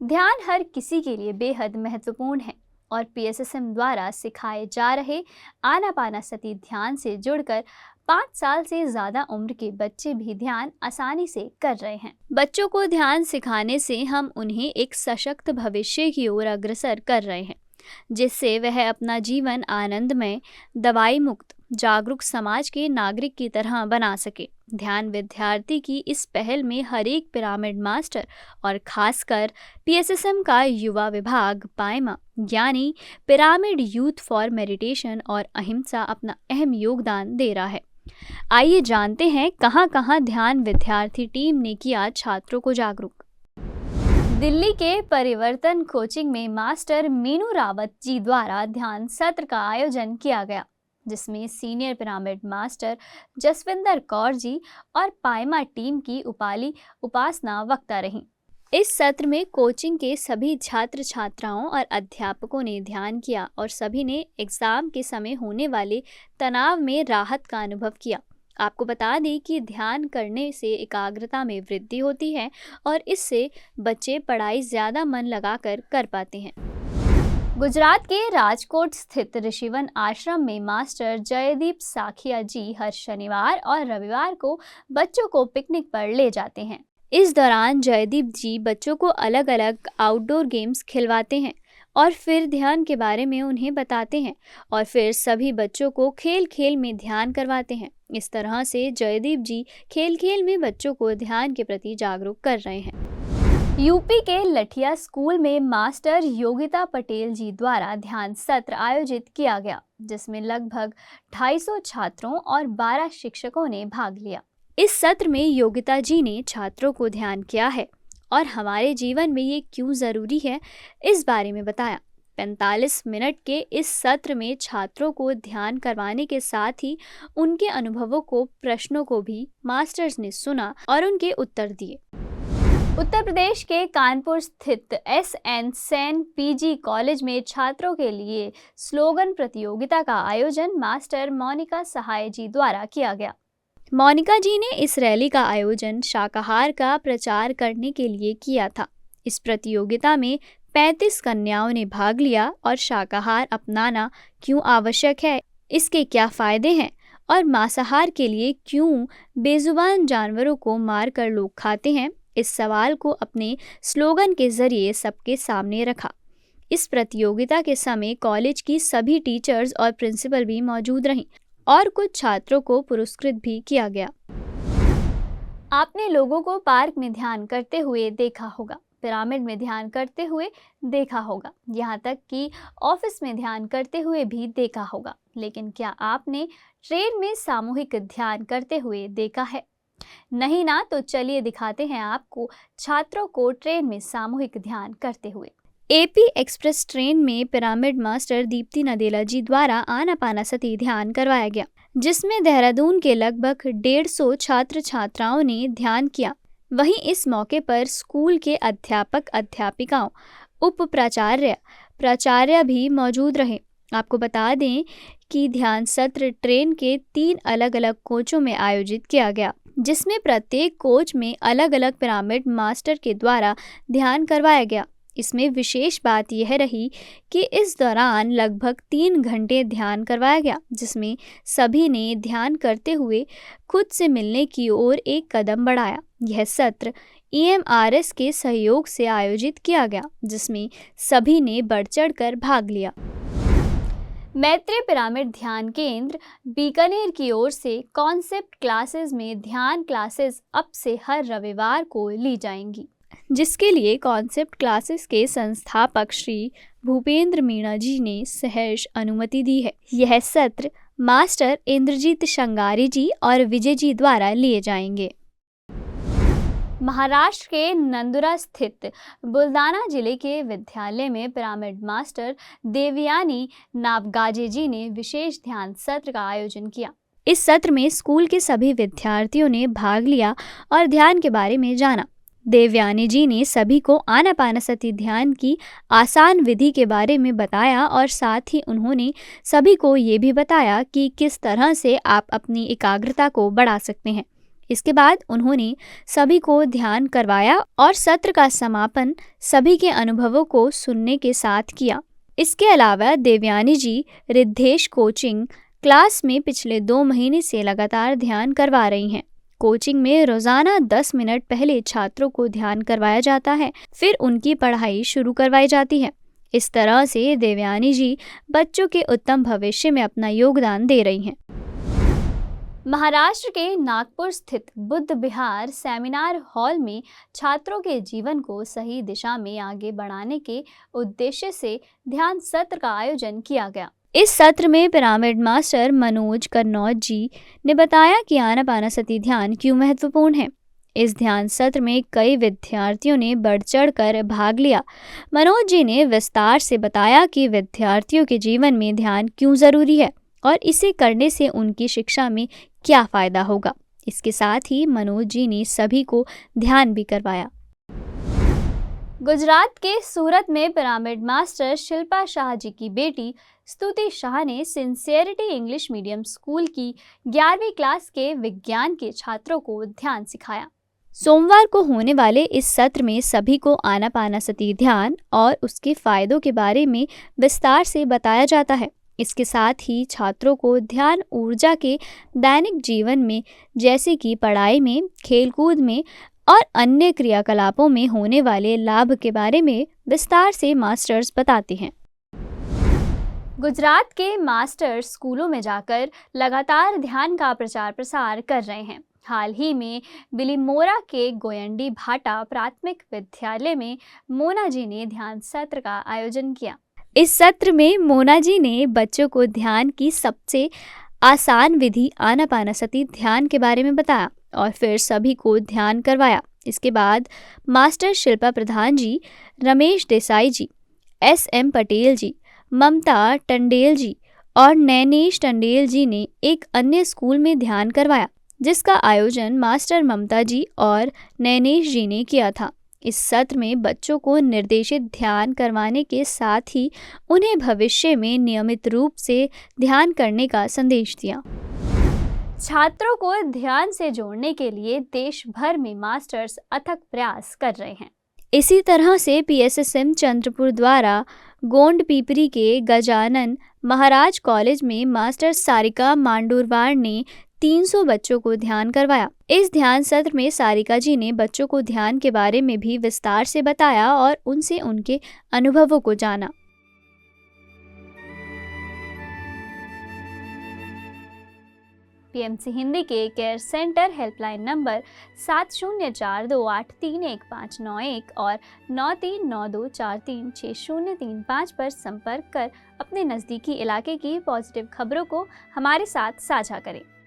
ध्यान हर किसी के लिए बेहद महत्वपूर्ण है और पीएसएसएम द्वारा सिखाए जा रहे आनापानासती ध्यान से जुड़कर 5 साल से ज्यादा उम्र के बच्चे भी ध्यान आसानी से कर रहे हैं। बच्चों को ध्यान सिखाने से हम उन्हें एक सशक्त भविष्य की ओर अग्रसर कर रहे हैं, जिससे वह अपना जीवन आनंदमय, दवाई मुक्त, जागरूक समाज के नागरिक की तरह बना सके। ध्यान विद्यार्थी की इस पहल में हर एक पिरामिड मास्टर और खासकर पीएसएसएम का युवा विभाग पायमा यानी पिरामिड यूथ फॉर मेडिटेशन और अहिंसा अपना अहम योगदान दे रहा है। आइए जानते हैं कहां-कहां ध्यान विद्यार्थी टीम ने किया छात्रों को जागरूक। दिल्ली के परिवर्तन कोचिंग में मास्टर मीनू रावत जी द्वारा ध्यान सत्र का आयोजन किया गया, जिसमें senior pyramid master Jaswinder Kaur ji और पायमा टीम की उपासना वक्ता रहीं। इस सत्र में कोचिंग के सभी छात्र छात्राओं और अध्यापकों ने ध्यान किया और सभी ने एग्जाम के समय होने वाले तनाव में राहत का अनुभव किया। आपको बता दें कि ध्यान करने से एकाग्रता में वृद्धि होती है और इससे बच्चे पढ़ाई ज़्यादा मन लगाकर कर पाते हैं। गुजरात के राजकोट स्थित ऋषिवन आश्रम में मास्टर जयदीप साखिया जी हर शनिवार और रविवार को बच्चों को पिकनिक पर ले जाते हैं। इस दौरान जयदीप जी बच्चों को अलग अलग आउटडोर गेम्स खिलवाते हैं और फिर ध्यान के बारे में उन्हें बताते हैं और फिर सभी बच्चों को खेल खेल में ध्यान करवाते हैं। इस तरह से जयदीप जी खेल खेल में बच्चों को ध्यान के प्रति जागरूक कर रहे हैं। यूपी के लठिया स्कूल में मास्टर योगिता पटेल जी द्वारा ध्यान सत्र आयोजित किया गया, जिसमें लगभग 250 छात्रों और 12 शिक्षकों ने भाग लिया। इस सत्र में योगिता जी ने छात्रों को ध्यान किया है और हमारे जीवन में ये क्यों ज़रूरी है, इस बारे में बताया। 45 मिनट के इस सत्र में छात्रों को ध्यान करवाने के साथ ही उनके अनुभवों को, प्रश्नों को भी मास्टर्स ने सुना और उनके उत्तर दिए। उत्तर प्रदेश के कानपुर स्थित एसएन सेन पीजी कॉलेज में छात्रों के लिए स्लोगन प्रतियोगिता का आयोजन मास्टर मोनिका सहाय जी द्वारा किया गया। मोनिका जी ने इस रैली का आयोजन शाकाहार का प्रचार करने के लिए किया था। इस प्रतियोगिता में 35 कन्याओं ने भाग लिया और शाकाहार अपनाना क्यों आवश्यक है, इसके क्या फ़ायदे हैं और मांसाहार के लिए क्यों बेजुबान जानवरों को मारकर लोग खाते हैं, इस सवाल को अपने स्लोगन के जरिए सबके सामने रखा। इस प्रतियोगिता के समय कॉलेज की सभी टीचर्स और प्रिंसिपल भी मौजूद रहीं और कुछ छात्रों को पुरस्कृत भी किया गया। आपने लोगों को पार्क में ध्यान करते हुए देखा होगा, पिरामिड में ध्यान करते हुए देखा होगा, यहाँ तक कि ऑफिस में ध्यान करते हुए भी देखा होगा, लेकिन क्या आपने ट्रेन में सामूहिक ध्यान करते हुए देखा है? नहीं ना? तो चलिए दिखाते हैं आपको छात्रों को ट्रेन में सामूहिक ध्यान करते हुए। एपी एक्सप्रेस ट्रेन में पिरामिड मास्टर दीप्ति नदेला जी द्वारा आनापानासती ध्यान करवाया गया, जिसमें देहरादून के लगभग 150 छात्र छात्राओं ने ध्यान किया। वहीं इस मौके पर स्कूल के अध्यापक अध्यापिकाओं, उप प्राचार्य भी मौजूद रहे। आपको बता दें कि ध्यान सत्र ट्रेन के 3 अलग अलग कोचों में आयोजित किया गया, जिसमें प्रत्येक कोच में अलग अलग पिरामिड मास्टर के द्वारा ध्यान करवाया गया। इसमें विशेष बात यह रही कि इस दौरान लगभग 3 घंटे ध्यान करवाया गया, जिसमें सभी ने ध्यान करते हुए खुद से मिलने की ओर एक कदम बढ़ाया। यह सत्र EMRS के सहयोग से आयोजित किया गया, जिसमें सभी ने बढ़ चढ़ कर भाग लिया। मैत्री पिरामिड ध्यान केंद्र बीकानेर की ओर से कॉन्सेप्ट क्लासेस में ध्यान क्लासेस अब से हर रविवार को ली जाएंगी, जिसके लिए कॉन्सेप्ट क्लासेस के संस्थापक श्री भूपेंद्र मीणा जी ने सहर्ष अनुमति दी है। यह सत्र मास्टर इंद्रजीत शंगारी जी और विजय जी द्वारा लिए जाएंगे। महाराष्ट्र के नंदुरा स्थित बुलदाना जिले के विद्यालय में पिरामिड मास्टर देवयानी नावगाजे जी ने विशेष ध्यान सत्र का आयोजन किया। इस सत्र में स्कूल के सभी विद्यार्थियों ने भाग लिया और ध्यान के बारे में जाना। देवयानी जी ने सभी को आनापानसती ध्यान की आसान विधि के बारे में बताया और साथ ही उन्होंने सभी को ये भी बताया कि किस तरह से आप अपनी एकाग्रता को बढ़ा सकते हैं। इसके बाद उन्होंने सभी को ध्यान करवाया और सत्र का समापन सभी के अनुभवों को सुनने के साथ किया। इसके अलावा देवयानी जी रिद्धेश कोचिंग क्लास में पिछले 2 महीने से लगातार ध्यान करवा रही हैं। कोचिंग में रोजाना 10 मिनट पहले छात्रों को ध्यान करवाया जाता है, फिर उनकी पढ़ाई शुरू करवाई जाती है। इस तरह से देवयानी जी बच्चों के उत्तम भविष्य में अपना योगदान दे रही हैं। महाराष्ट्र के नागपुर स्थित बुद्ध विहार सेमिनार हॉल में छात्रों के जीवन को सही दिशा में आगे बढ़ाने के उद्देश्य से ध्यान सत्र का आयोजन किया गया। इस सत्र में पिरामिड मास्टर मनोज कन्नौज जी ने बताया कि आनापानसती ध्यान क्यों महत्वपूर्ण है। इस ध्यान सत्र में कई विद्यार्थियों ने बढ़ चढ़ कर भाग लिया। मनोज जी ने विस्तार से बताया कि विद्यार्थियों के जीवन में ध्यान क्यों जरूरी है और इसे करने से उनकी शिक्षा में क्या फायदा होगा। इसके साथ ही मनोज जी ने सभी को ध्यान भी करवाया। गुजरात के सूरत में पिरामिड मास्टर शिल्पा शाह जी की बेटी स्तुति शाह ने सिंसियरिटी इंग्लिश मीडियम स्कूल की 11वीं क्लास के विज्ञान के छात्रों को ध्यान सिखाया। सोमवार को होने वाले इस सत्र में सभी को आनापानसती ध्यान और उसके फायदों के बारे में विस्तार से बताया जाता है। इसके साथ ही छात्रों को ध्यान ऊर्जा के दैनिक जीवन में, जैसे कि पढ़ाई में, खेलकूद में और अन्य क्रियाकलापों में होने वाले लाभ के बारे में विस्तार से मास्टर्स बताते हैं। गुजरात के मास्टर्स स्कूलों में जाकर लगातार ध्यान का प्रचार प्रसार कर रहे हैं। हाल ही में बिलीमोरा के गोयंडी भाटा प्राथमिक विद्यालय में मोना जी ने ध्यान सत्र का आयोजन किया। इस सत्र में मोना जी ने बच्चों को ध्यान की सबसे आसान विधि आनापानसती ध्यान के बारे में बताया और फिर सभी को ध्यान करवाया। इसके बाद मास्टर शिल्पा प्रधान जी, रमेश देसाई जी, SM पटेल जी, ममता टंडेल जी और नैनेश टंडेल जी ने एक अन्य स्कूल में ध्यान करवाया, जिसका आयोजन मास्टर ममता जी और नैनेश जी ने किया था। इस सत्र में बच्चों को निर्देशित ध्यान करवाने के साथ ही उन्हें भविष्य में नियमित रूप से ध्यान करने का संदेश दिया। छात्रों को ध्यान से जोड़ने के लिए देश भर में मास्टर्स अथक प्रयास कर रहे हैं। इसी तरह से PSSM चंद्रपुर द्वारा गोंड पीपरी के गजानन महाराज कॉलेज में मास्टर सारिका मांडुरवार ने 300 बच्चों को ध्यान करवाया। इस ध्यान सत्र में सारिका जी ने बच्चों को ध्यान के बारे में भी विस्तार से बताया और उनसे उनके अनुभवों को जाना। PMC हिंदी के केयर सेंटर हेल्पलाइन नंबर 7042831591 और 9392436035 पर संपर्क कर अपने नज़दीकी इलाके की पॉजिटिव खबरों को हमारे साथ साझा करें।